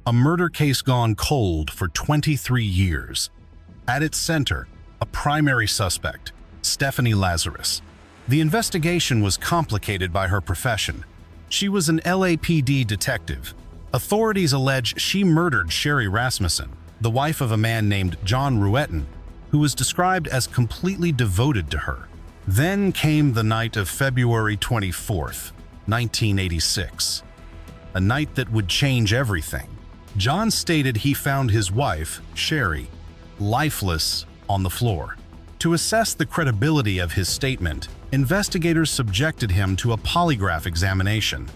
a murder case gone cold for 23 years. At its center, a primary suspect, Stephanie Lazarus. The investigation was complicated by her profession. She was an LAPD detective. Authorities allege she murdered Sherri Rasmussen, the wife of a man named John Ruetten, who was described as completely devoted to her. Then came the night of February 24th, 1986. A night that would change everything. John stated he found his wife, Sherri, lifeless on the floor. To assess the credibility of his statement, investigators subjected him to a polygraph examination.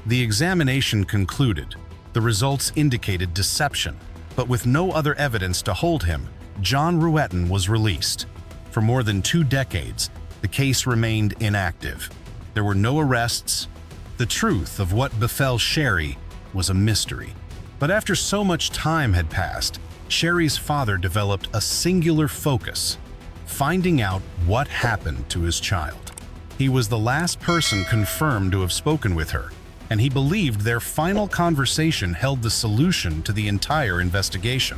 The examination concluded. The results indicated deception, but with no other evidence to hold him, John Ruetten was released. For more than 2 decades, the case remained inactive. There were no arrests. The truth of what befell Sherri was a mystery. But after so much time had passed, Sherri's father developed a singular focus: finding out what happened to his child. He was the last person confirmed to have spoken with her, and he believed their final conversation held the solution to the entire investigation.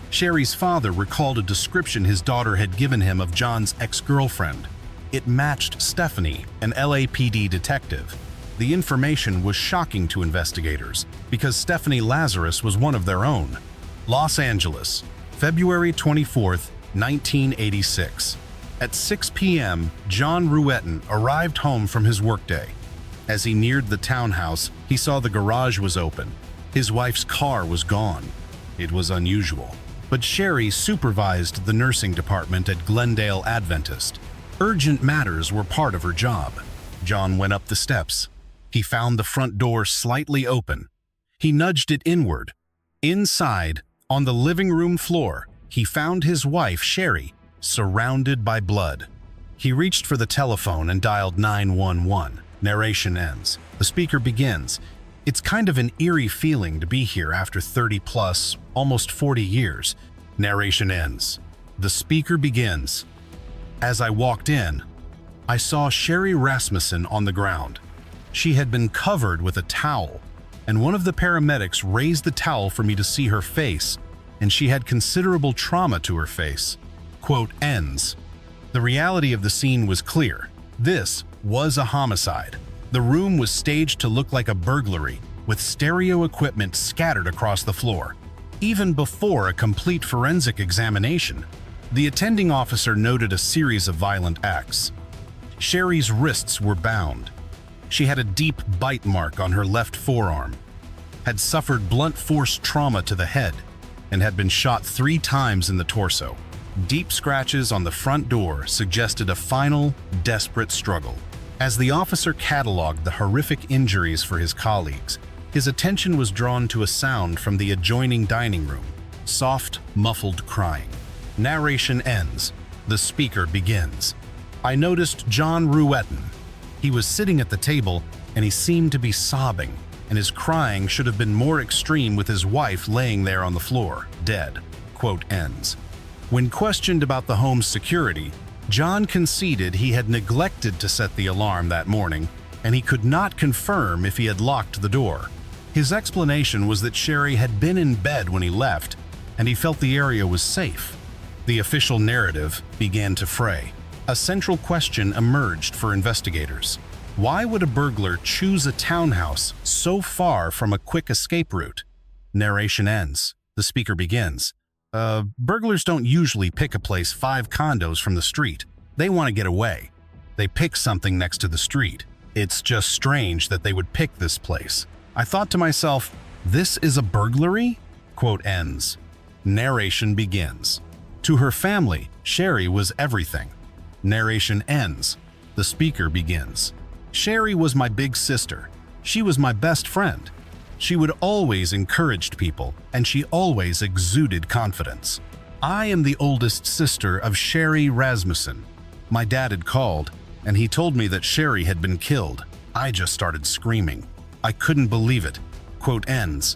Sherri's father recalled a description his daughter had given him of John's ex-girlfriend. It matched Stephanie, an LAPD detective. The information was shocking to investigators because Stephanie Lazarus was one of their own. Los Angeles, February 24th, 1986. At 6 p.m., John Ruetten arrived home from his workday. As he neared the townhouse, he saw the garage was open. His wife's car was gone. It was unusual. But Sherri supervised the nursing department at Glendale Adventist. Urgent matters were part of her job. John went up the steps. He found the front door slightly open. He nudged it inward. Inside, on the living room floor, he found his wife, Sherri, surrounded by blood. He reached for the telephone and dialed 911. Narration ends. The speaker begins. It's kind of an eerie feeling to be here after 30 plus, almost 40 years. Narration ends. The speaker begins. As I walked in, I saw Sherri Rasmussen on the ground. She had been covered with a towel, and one of the paramedics raised the towel for me to see her face, and she had considerable trauma to her face. Quote ends. The reality of the scene was clear. This was a homicide. The room was staged to look like a burglary, with stereo equipment scattered across the floor. Even before a complete forensic examination, the attending officer noted a series of violent acts. Sherri's wrists were bound. She had a deep bite mark on her left forearm, had suffered blunt force trauma to the head, and had been shot 3 times in the torso. Deep scratches on the front door suggested a final, desperate struggle. As the officer cataloged the horrific injuries for his colleagues, his attention was drawn to a sound from the adjoining dining room: soft, muffled crying. Narration ends. The speaker begins. I noticed John Ruetten. He was sitting at the table, and he seemed to be sobbing, and his crying should have been more extreme with his wife laying there on the floor, dead. Quote ends. When questioned about the home's security, John conceded he had neglected to set the alarm that morning, and he could not confirm if he had locked the door. His explanation was that Sherri had been in bed when he left, and he felt the area was safe. The official narrative began to fray. A central question emerged for investigators. Why would a burglar choose a townhouse so far from a quick escape route? Narration ends. The speaker begins. Burglars don't usually pick a place 5 condos from the street. They want to get away. They pick something next to the street. It's just strange that they would pick this place. I thought to myself, this is a burglary? Quote ends. Narration begins. To her family, Sherri was everything. Narration ends. The speaker begins. Sherri was my big sister. She was my best friend. She would always encourage people, and she always exuded confidence. I am the oldest sister of Sherri Rasmussen. My dad had called, and he told me that Sherri had been killed. I just started screaming. I couldn't believe it. Quote ends.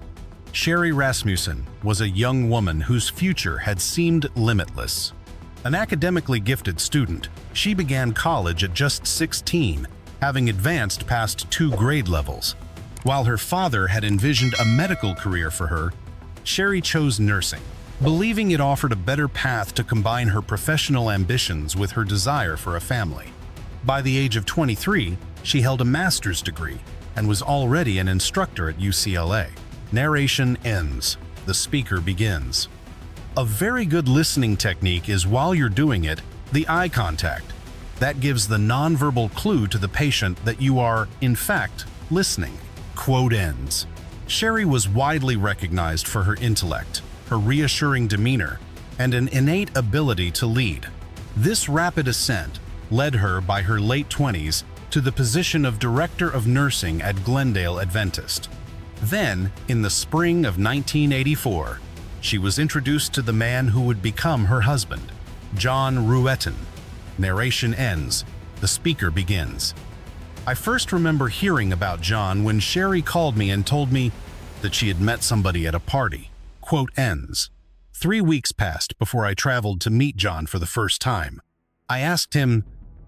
Sherri Rasmussen was a young woman whose future had seemed limitless. An academically gifted student, she began college at just 16, having advanced past 2 grade levels. While her father had envisioned a medical career for her, Sherri chose nursing, believing it offered a better path to combine her professional ambitions with her desire for a family. By the age of 23, she held a master's degree and was already an instructor at UCLA. Narration ends. The speaker begins. A very good listening technique is, while you're doing it, the eye contact. That gives the nonverbal clue to the patient that you are, in fact, listening. Quote ends. Sherri was widely recognized for her intellect, her reassuring demeanor, and an innate ability to lead. This rapid ascent led her, by her late 20s, to the position of Director of Nursing at Glendale Adventist. Then, in the spring of 1984, she was introduced to the man who would become her husband, John Ruetten. Narration ends. The speaker begins. I first remember hearing about John when Sherri called me and told me that she had met somebody at a party. Quote ends. 3 weeks passed before I traveled to meet John for the first time. I asked him,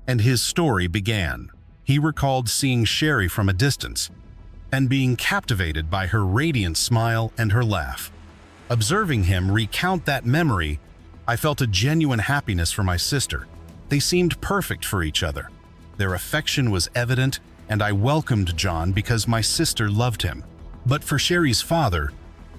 and his story began. He recalled seeing Sherri from a distance and being captivated by her radiant smile and her laugh. Observing him recount that memory, I felt a genuine happiness for my sister. They seemed perfect for each other. Their affection was evident, and I welcomed John because my sister loved him. But for Sherri's father,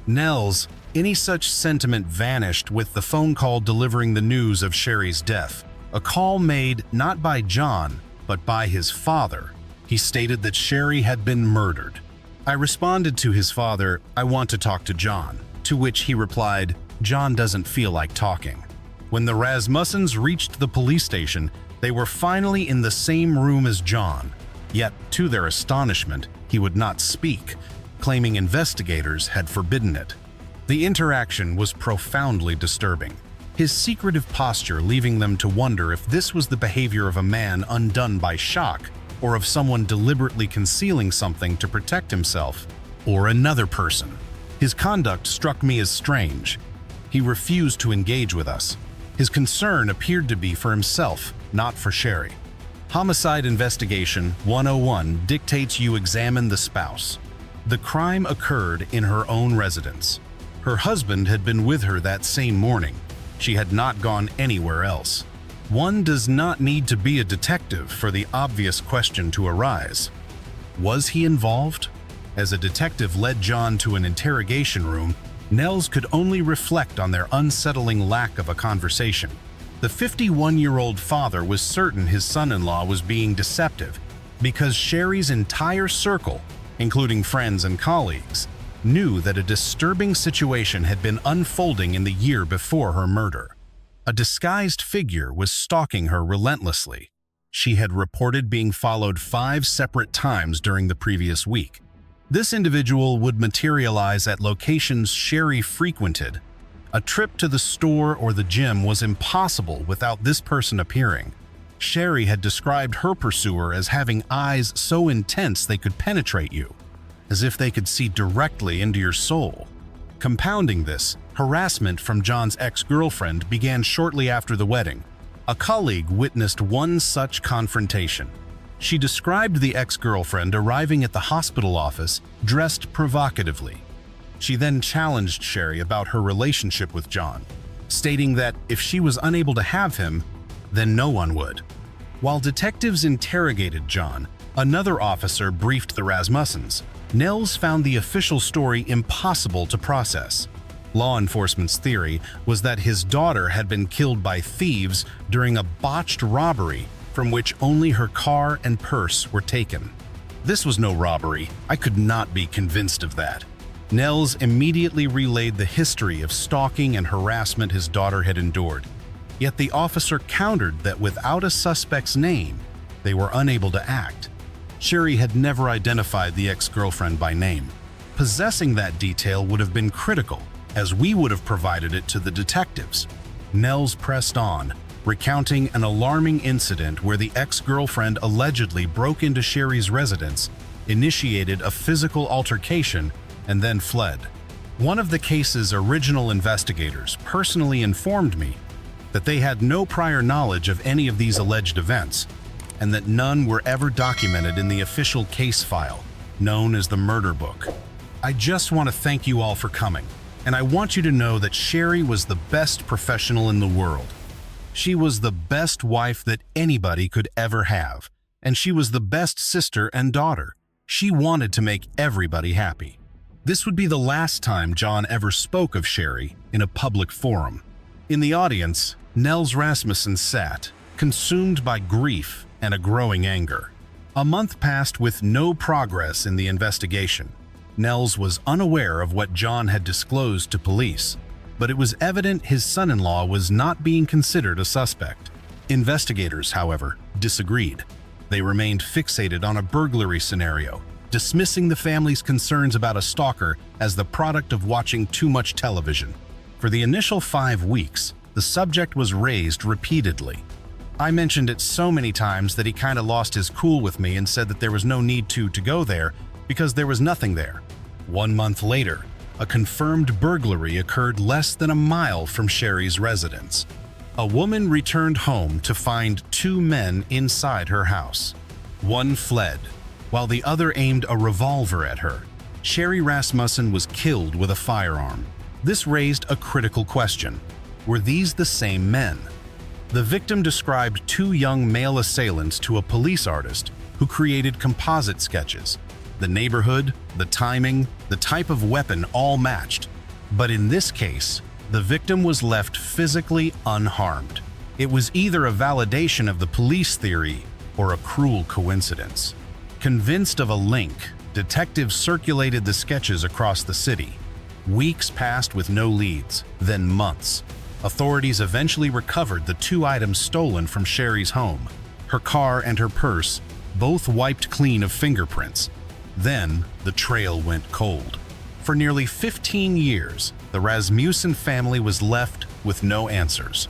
Nels, any such sentiment vanished with the phone call delivering the news of Sherri's death. A call made not by John, but by his father. He stated that Sherri had been murdered. I responded to his father, "I want to talk to John," to which he replied, "John doesn't feel like talking." When the Rasmussens reached the police station, they were finally in the same room as John. Yet, to their astonishment, he would not speak, claiming investigators had forbidden it. The interaction was profoundly disturbing, his secretive posture leaving them to wonder if this was the behavior of a man undone by shock, or of someone deliberately concealing something to protect himself, or another person. His conduct struck me as strange. He refused to engage with us. His concern appeared to be for himself, not for Sherri. Homicide Investigation 101 dictates you examine the spouse. The crime occurred in her own residence. Her husband had been with her that same morning. She had not gone anywhere else. One does not need to be a detective for the obvious question to arise. Was he involved? As a detective led John to an interrogation room, Nels could only reflect on their unsettling lack of a conversation. The 51-year-old father was certain his son-in-law was being deceptive because Sherri's entire circle, including friends and colleagues, knew that a disturbing situation had been unfolding in the year before her murder. A disguised figure was stalking her relentlessly. She had reported being followed 5 separate times during the previous week. This individual would materialize at locations Sherri frequented. A trip to the store or the gym was impossible without this person appearing. Sherri had described her pursuer as having eyes so intense they could penetrate you, as if they could see directly into your soul. Compounding this, harassment from John's ex-girlfriend began shortly after the wedding. A colleague witnessed one such confrontation. She described the ex-girlfriend arriving at the hospital office dressed provocatively. She then challenged Sherri about her relationship with John, stating that if she was unable to have him, then no one would. While detectives interrogated John, another officer briefed the Rasmussens. Nels found the official story impossible to process. Law enforcement's theory was that his daughter had been killed by thieves during a botched robbery from which only her car and purse were taken. This was no robbery. I could not be convinced of that. Nels immediately relayed the history of stalking and harassment his daughter had endured. Yet the officer countered that without a suspect's name, they were unable to act. Sherri had never identified the ex-girlfriend by name. Possessing that detail would have been critical, as we would have provided it to the detectives. Nels pressed on, recounting an alarming incident where the ex-girlfriend allegedly broke into Sherri's residence, initiated a physical altercation, and then fled. One of the case's original investigators personally informed me that they had no prior knowledge of any of these alleged events, and that none were ever documented in the official case file, known as the murder book. I just want to thank you all for coming. And I want you to know that Sherri was the best professional in the world. She was the best wife that anybody could ever have, and she was the best sister and daughter. She wanted to make everybody happy. This would be the last time John ever spoke of Sherri in a public forum. In the audience, Nels Rasmussen sat, consumed by grief and a growing anger. A month passed with no progress in the investigation. Nels was unaware of what John had disclosed to police, but it was evident his son-in-law was not being considered a suspect. Investigators, however, disagreed. They remained fixated on a burglary scenario, dismissing the family's concerns about a stalker as the product of watching too much television. For the initial 5 weeks, the subject was raised repeatedly. I mentioned it so many times that he kind of lost his cool with me and said that there was no need to go there because there was nothing there. 1 month later, a confirmed burglary occurred less than a mile from Sherri's residence. A woman returned home to find 2 men inside her house. One fled, while the other aimed a revolver at her. Sherri Rasmussen was killed with a firearm. This raised a critical question. Were these the same men? The victim described 2 young male assailants to a police artist who created composite sketches. The neighborhood, the timing, the type of weapon all matched. But in this case, the victim was left physically unharmed. It was either a validation of the police theory or a cruel coincidence. Convinced of a link, detectives circulated the sketches across the city. Weeks passed with no leads, then months. Authorities eventually recovered the 2 items stolen from Sherri's home, her car and her purse, both wiped clean of fingerprints. Then, the trail went cold. For nearly 15 years, the Rasmussen family was left with no answers.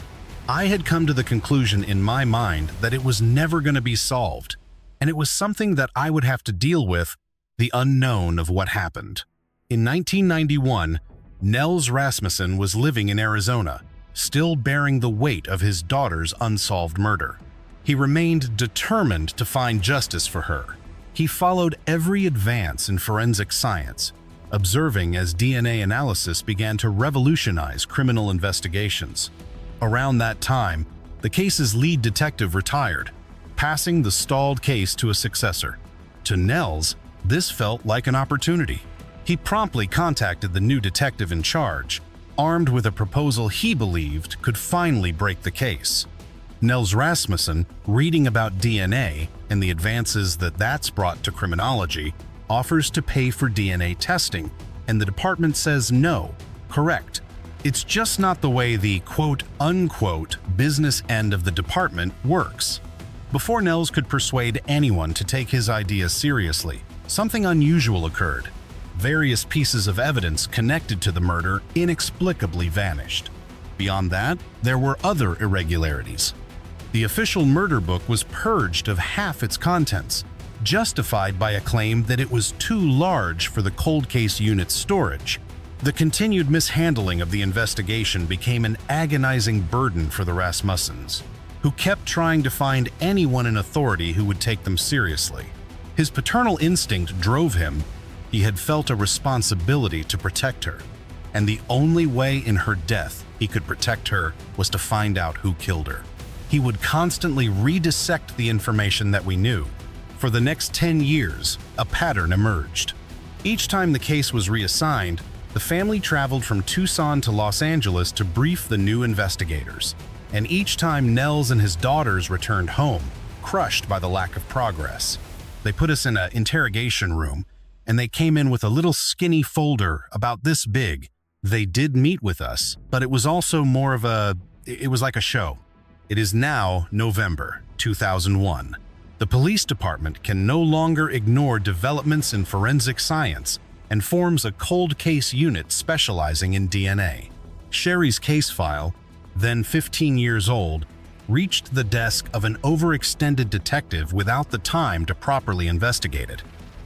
I had come to the conclusion in my mind that it was never going to be solved, and it was something that I would have to deal with, the unknown of what happened. In 1991, Nels Rasmussen was living in Arizona, still bearing the weight of his daughter's unsolved murder. He remained determined to find justice for her. He followed every advance in forensic science, observing as DNA analysis began to revolutionize criminal investigations. Around that time, the case's lead detective retired, passing the stalled case to a successor. To Nels, this felt like an opportunity. He promptly contacted the new detective in charge, armed with a proposal he believed could finally break the case. Nels Rasmussen, reading about DNA and the advances that's brought to criminology, offers to pay for DNA testing, and the department says no. Correct. It's just not the way the quote-unquote business end of the department works. Before Nels could persuade anyone to take his idea seriously, something unusual occurred. Various pieces of evidence connected to the murder inexplicably vanished. Beyond that, there were other irregularities. The official murder book was purged of half its contents, justified by a claim that it was too large for the cold case unit's storage. The continued mishandling of the investigation became an agonizing burden for the Rasmussens, who kept trying to find anyone in authority who would take them seriously. His paternal instinct drove him. He had felt a responsibility to protect her, and the only way in her death he could protect her was to find out who killed her. He would constantly redissect the information that we knew. For the next 10 years, a pattern emerged. Each time the case was reassigned, the family traveled from Tucson to Los Angeles to brief the new investigators. And each time Nels and his daughters returned home, crushed by the lack of progress. They put us in an interrogation room, and they came in with a little skinny folder about this big. They did meet with us, but it was also more of it was like a show. It is now November 2001. The police department can no longer ignore developments in forensic science and forms a cold case unit specializing in DNA. Sherri's case file, then 15 years old, reached the desk of an overextended detective without the time to properly investigate it.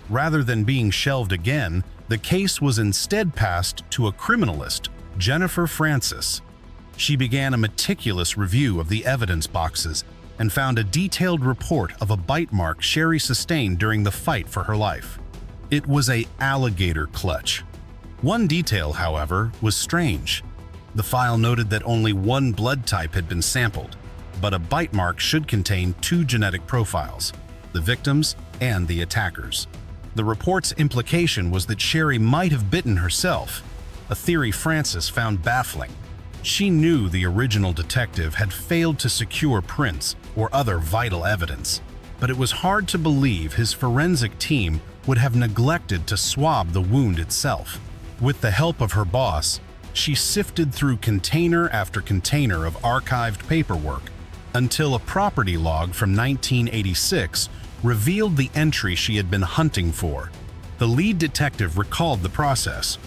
Rather than being shelved again, the case was instead passed to a criminalist, Jennifer Francis. She began a meticulous review of the evidence boxes and found a detailed report of a bite mark Sherri sustained during the fight for her life. It was an alligator clutch. One detail, however, was strange. The file noted that only one blood type had been sampled, but a bite mark should contain two genetic profiles, the victim's and the attacker's. The report's implication was that Sherri might have bitten herself, a theory Frances found baffling. She knew the original detective had failed to secure prints or other vital evidence, but it was hard to believe his forensic team would have neglected to swab the wound itself. With the help of her boss, she sifted through container after container of archived paperwork until a property log from 1986 revealed the entry she had been hunting for. The lead detective recalled the process.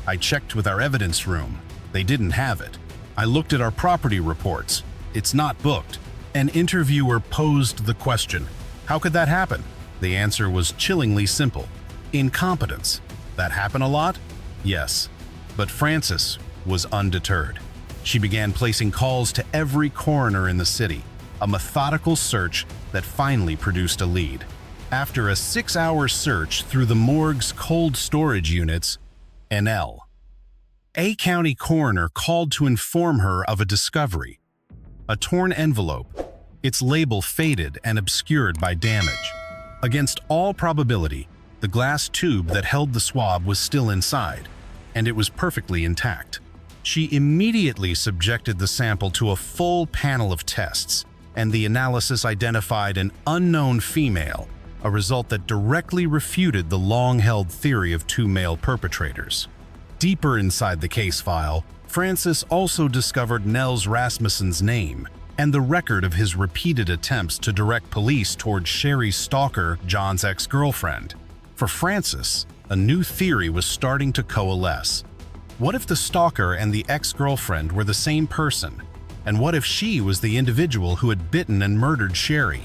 "I checked with our evidence room. They didn't have it. I looked at our property reports. It's not booked." An interviewer posed the question, "How could that happen?" The answer was chillingly simple: incompetence. That happen a lot? Yes. But Frances was undeterred. She began placing calls to every coroner in the city, a methodical search that finally produced a lead. After a 6-hour search through the morgue's cold storage units, A county coroner called to inform her of a discovery: a torn envelope, its label faded and obscured by damage. Against all probability, the glass tube that held the swab was still inside, and it was perfectly intact. She immediately subjected the sample to a full panel of tests, and the analysis identified an unknown female, a result that directly refuted the long-held theory of two male perpetrators. Deeper inside the case file, Frances also discovered Nels Rasmussen's name and the record of his repeated attempts to direct police toward Sherri's stalker, John's ex-girlfriend. For Frances, a new theory was starting to coalesce. What if the stalker and the ex-girlfriend were the same person? And what if she was the individual who had bitten and murdered Sherri?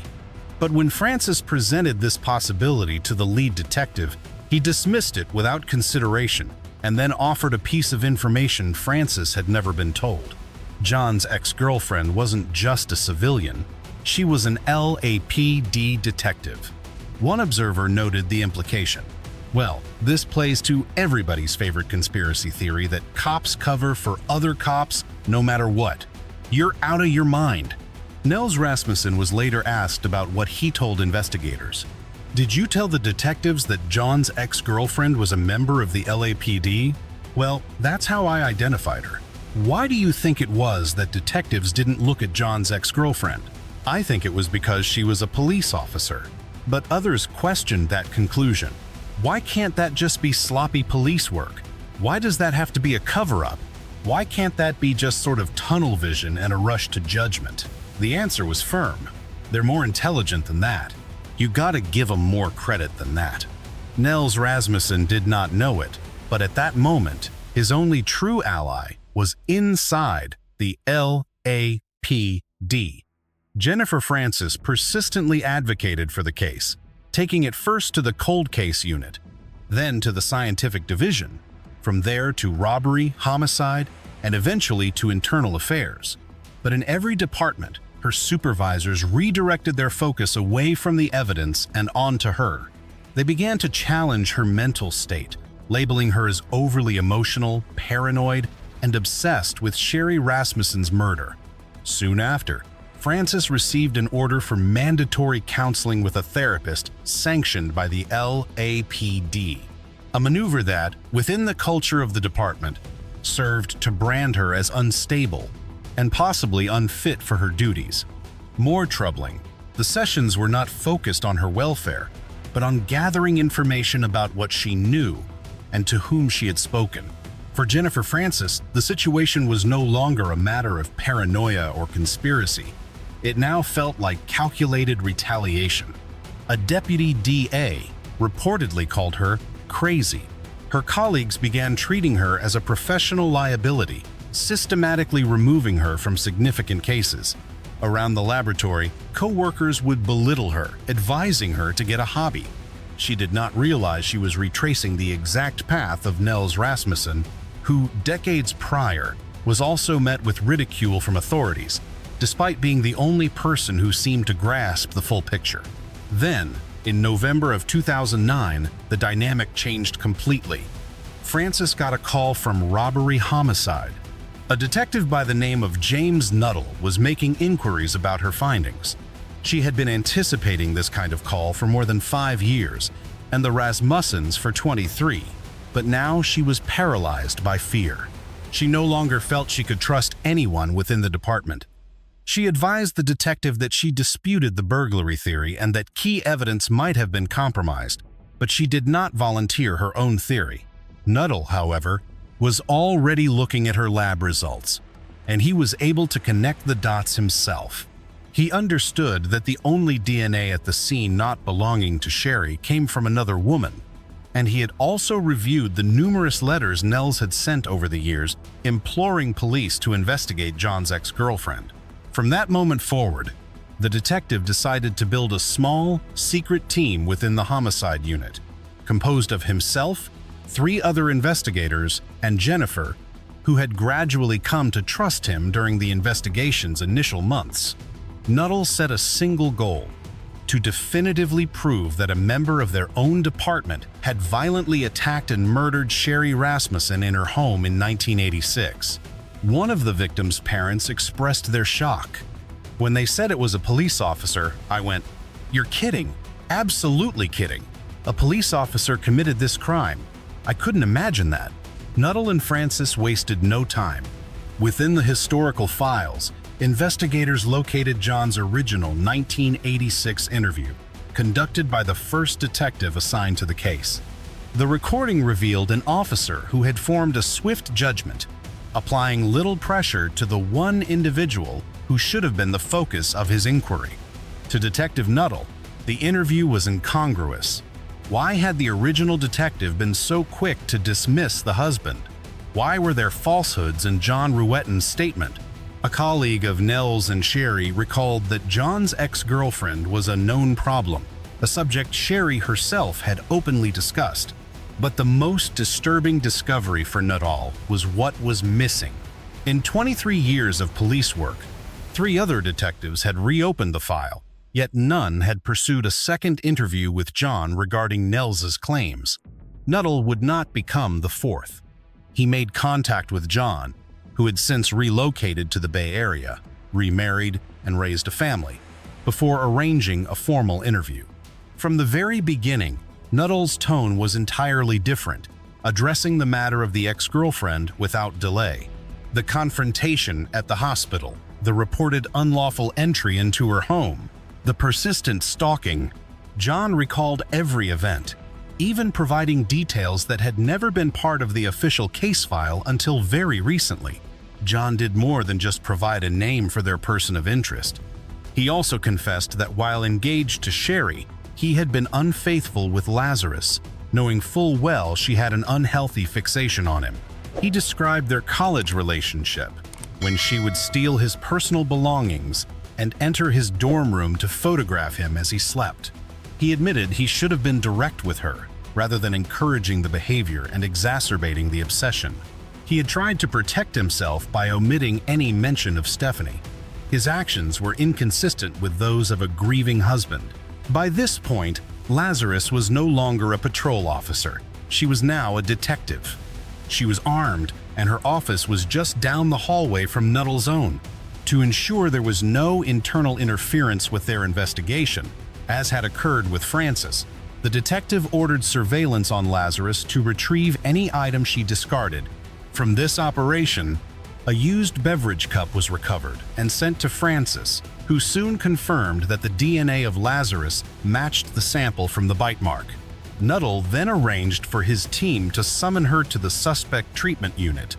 But when Frances presented this possibility to the lead detective, he dismissed it without consideration and then offered a piece of information Frances had never been told. John's ex-girlfriend wasn't just a civilian, she was an LAPD detective. One observer noted the implication. Well, this plays to everybody's favorite conspiracy theory that cops cover for other cops no matter what. You're out of your mind. Nels Rasmussen was later asked about what he told investigators. "Did you tell the detectives that John's ex-girlfriend was a member of the LAPD? Well, that's how I identified her." Why do you think it was that detectives didn't look at John's ex-girlfriend? I think it was because she was a police officer. But others questioned that conclusion. Why can't that just be sloppy police work? Why does that have to be a cover-up? Why can't that be just sort of tunnel vision and a rush to judgment? The answer was firm. They're more intelligent than that. You gotta give them more credit than that. Nels Rasmussen did not know it, but at that moment, his only true ally was inside the LAPD. Jennifer Frances persistently advocated for the case, taking it first to the cold case unit, then to the scientific division, from there to robbery, homicide, and eventually to internal affairs. But in every department, her supervisors redirected their focus away from the evidence and onto her. They began to challenge her mental state, labeling her as overly emotional, paranoid, and obsessed with Sherri Rasmussen's murder. Soon after, Frances received an order for mandatory counseling with a therapist sanctioned by the LAPD, a maneuver that, within the culture of the department, served to brand her as unstable and possibly unfit for her duties. More troubling, the sessions were not focused on her welfare, but on gathering information about what she knew and to whom she had spoken. For Jennifer Frances, the situation was no longer a matter of paranoia or conspiracy. It now felt like calculated retaliation. A deputy DA reportedly called her crazy. Her colleagues began treating her as a professional liability, systematically removing her from significant cases. Around the laboratory, co-workers would belittle her, advising her to get a hobby. She did not realize she was retracing the exact path of Nels Rasmussen, who, decades prior, was also met with ridicule from authorities, despite being the only person who seemed to grasp the full picture. Then, in November of 2009, the dynamic changed completely. Frances got a call from robbery homicide. A detective by the name of James Nuttall was making inquiries about her findings. She had been anticipating this kind of call for more than 5 years, and the Rasmussens for 23, but now she was paralyzed by fear. She no longer felt she could trust anyone within the department. She advised the detective that she disputed the burglary theory and that key evidence might have been compromised, but she did not volunteer her own theory. Nuttall, however, was already looking at her lab results, and he was able to connect the dots himself. He understood that the only DNA at the scene not belonging to Sherri came from another woman, and he had also reviewed the numerous letters Nels had sent over the years imploring police to investigate John's ex-girlfriend. From that moment forward, the detective decided to build a small, secret team within the homicide unit, composed of himself, 3 other investigators, and Jennifer, who had gradually come to trust him during the investigation's initial months. Nuttall set a single goal: to definitively prove that a member of their own department had violently attacked and murdered Sherri Rasmussen in her home in 1986. One of the victim's parents expressed their shock. When they said it was a police officer, I went, "You're kidding. Absolutely kidding. A police officer committed this crime. I couldn't imagine that." Nuttall and Frances wasted no time. Within the historical files, investigators located John's original 1986 interview, conducted by the first detective assigned to the case. The recording revealed an officer who had formed a swift judgment, applying little pressure to the one individual who should have been the focus of his inquiry. To Detective Nuttall, the interview was incongruous. Why had the original detective been so quick to dismiss the husband? Why were there falsehoods in John Ruetten's statement? A colleague of Nels and Sherri recalled that John's ex-girlfriend was a known problem, a subject Sherri herself had openly discussed. But the most disturbing discovery for Nuttall was what was missing. In 23 years of police work, 3 other detectives had reopened the file, yet none had pursued a second interview with John regarding Nels's claims. Nuttall would not become the 4th. He made contact with John, who had since relocated to the Bay Area, remarried, and raised a family, before arranging a formal interview. From the very beginning, Nuttall's tone was entirely different, addressing the matter of the ex-girlfriend without delay. The confrontation at the hospital, the reported unlawful entry into her home, the persistent stalking. John recalled every event, even providing details that had never been part of the official case file until very recently. John did more than just provide a name for their person of interest. He also confessed that while engaged to Sherri, he had been unfaithful with Lazarus, knowing full well she had an unhealthy fixation on him. He described their college relationship, when she would steal his personal belongings and enter his dorm room to photograph him as he slept. He admitted he should have been direct with her, rather than encouraging the behavior and exacerbating the obsession. He had tried to protect himself by omitting any mention of Stephanie. His actions were inconsistent with those of a grieving husband. By this point, Lazarus was no longer a patrol officer. She was now a detective. She was armed, and her office was just down the hallway from Nuttall's own. To ensure there was no internal interference with their investigation, as had occurred with Frances, the detective ordered surveillance on Lazarus to retrieve any item she discarded. From this operation, a used beverage cup was recovered and sent to Frances, who soon confirmed that the DNA of Lazarus matched the sample from the bite mark. Nuttall then arranged for his team to summon her to the suspect treatment unit,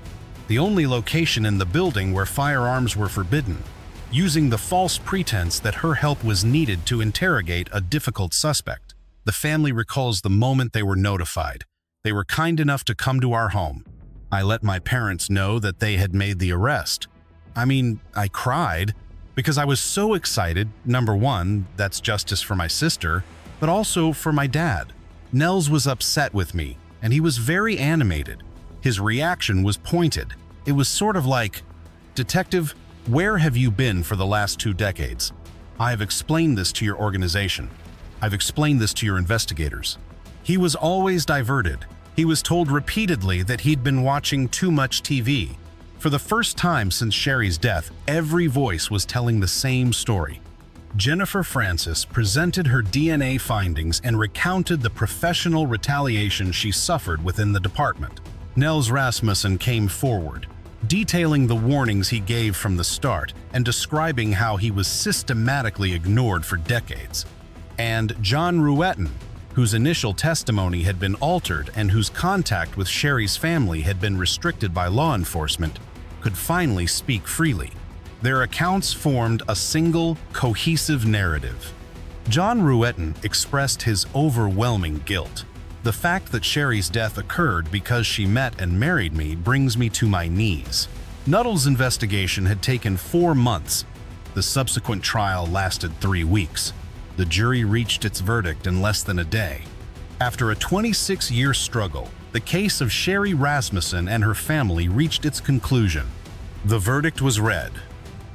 the only location in the building where firearms were forbidden, using the false pretense that her help was needed to interrogate a difficult suspect. The family recalls the moment they were notified. They were kind enough to come to our home. I let my parents know that they had made the arrest. I cried because I was so excited. Number one, that's justice for my sister, but also for my dad. Nels was upset with me, and he was very animated. His reaction was pointed. It was sort of like, "Detective, where have you been for the last 2 decades? I have explained this to your organization. I've explained this to your investigators." He was always diverted, He was told repeatedly that he'd been watching too much TV. For the first time since Sherri's death, every voice was telling the same story. Jennifer Francis presented her DNA findings and recounted the professional retaliation she suffered within the department. Nels Rasmussen came forward, detailing the warnings he gave from the start and describing how he was systematically ignored for decades. And John Ruetten, whose initial testimony had been altered and whose contact with Sherri's family had been restricted by law enforcement, could finally speak freely. Their accounts formed a single, cohesive narrative. John Ruetten expressed his overwhelming guilt. The fact that Sherri's death occurred because she met and married me brings me to my knees. Nuttall's investigation had taken 4 months. The subsequent trial lasted 3 weeks. The jury reached its verdict in less than a day. After a 26-year struggle, the case of Sherri Rasmussen and her family reached its conclusion. The verdict was read.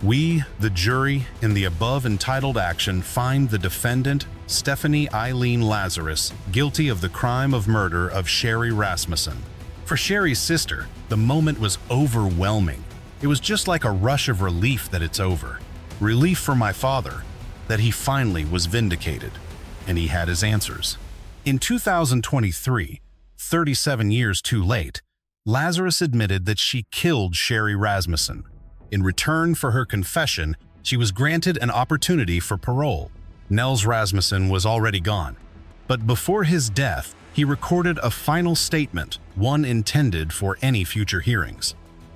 We, the jury, in the above entitled action, find the defendant, Stephanie Eileen Lazarus, guilty of the crime of murder of Sherri Rasmussen. For Sherri's sister, the moment was overwhelming. It was just like a rush of relief that it's over. Relief for my father, that he finally was vindicated, and he had his answers. In 2023, 37 years too late, Lazarus admitted that she killed Sherri Rasmussen. In return for her confession, she was granted an opportunity for parole. Nels Rasmussen was already gone, but before his death, he recorded a final statement, one intended for any future hearings.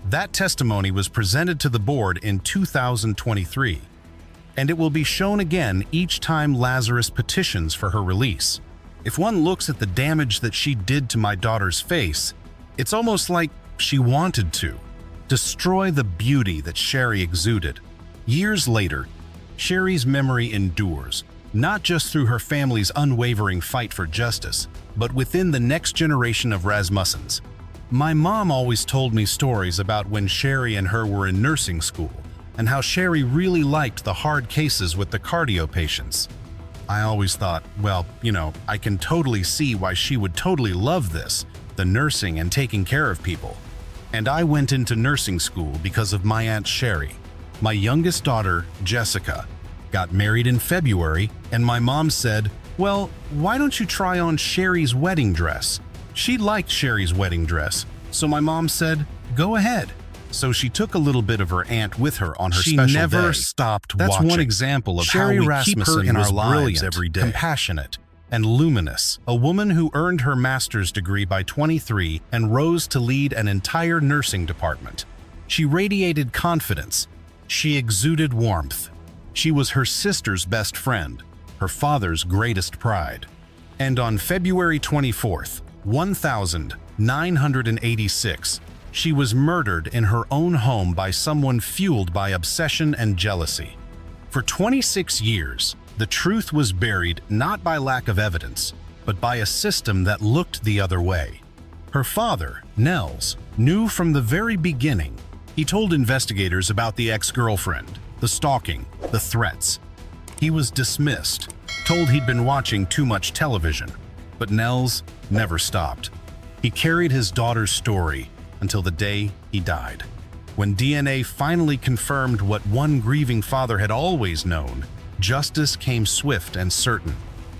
That testimony was presented to the board in 2023, and it will be shown again each time Lazarus petitions for her release. If one looks at the damage that she did to my daughter's face, it's almost like she wanted to destroy the beauty that Sherri exuded. Years later, Sherri's memory endures, not just through her family's unwavering fight for justice, but within the next generation of Rasmussens. My mom always told me stories about when Sherri and her were in nursing school, and how Sherri really liked the hard cases with the cardio patients. I always thought, well, I can totally see why she would totally love this, the nursing and taking care of people. And I went into nursing school because of my Aunt Sherri. My youngest daughter, Jessica, got married in February, and my mom said, well, why don't you try on Sherri's wedding dress? She liked Sherri's wedding dress, so my mom said, go ahead. So she took a little bit of her aunt with her on her special day. She never stopped watching. That's one example of how we keep her in our lives every day. Compassionate and luminous, a woman who earned her master's degree by 23 and rose to lead an entire nursing department. She radiated confidence. She exuded warmth. She was her sister's best friend, her father's greatest pride. And on February 24th, 1986, she was murdered in her own home by someone fueled by obsession and jealousy. For 26 years, the truth was buried not by lack of evidence, but by a system that looked the other way. Her father, Nels, knew from the very beginning. He told investigators about the ex-girlfriend, the stalking, the threats. He was dismissed, told he'd been watching too much television, but Nels never stopped. He carried his daughter's story until the day he died. When DNA finally confirmed what one grieving father had always known, justice came swift and certain.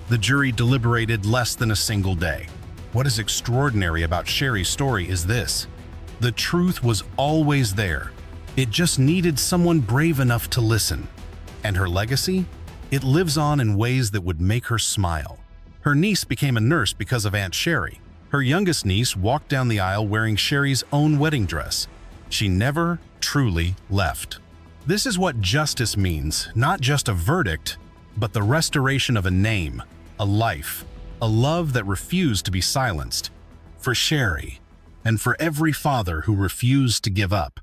The jury deliberated less than a single day. What is extraordinary about Sherri's story is this: the truth was always there. It just needed someone brave enough to listen. And her legacy? It lives on in ways that would make her smile. Her niece became a nurse because of Aunt Sherri. Her youngest niece walked down the aisle wearing Sherri's own wedding dress. She never truly left. This is what justice means, not just a verdict, but the restoration of a name, a life, a love that refused to be silenced. For Sherri, and for every father who refused to give up.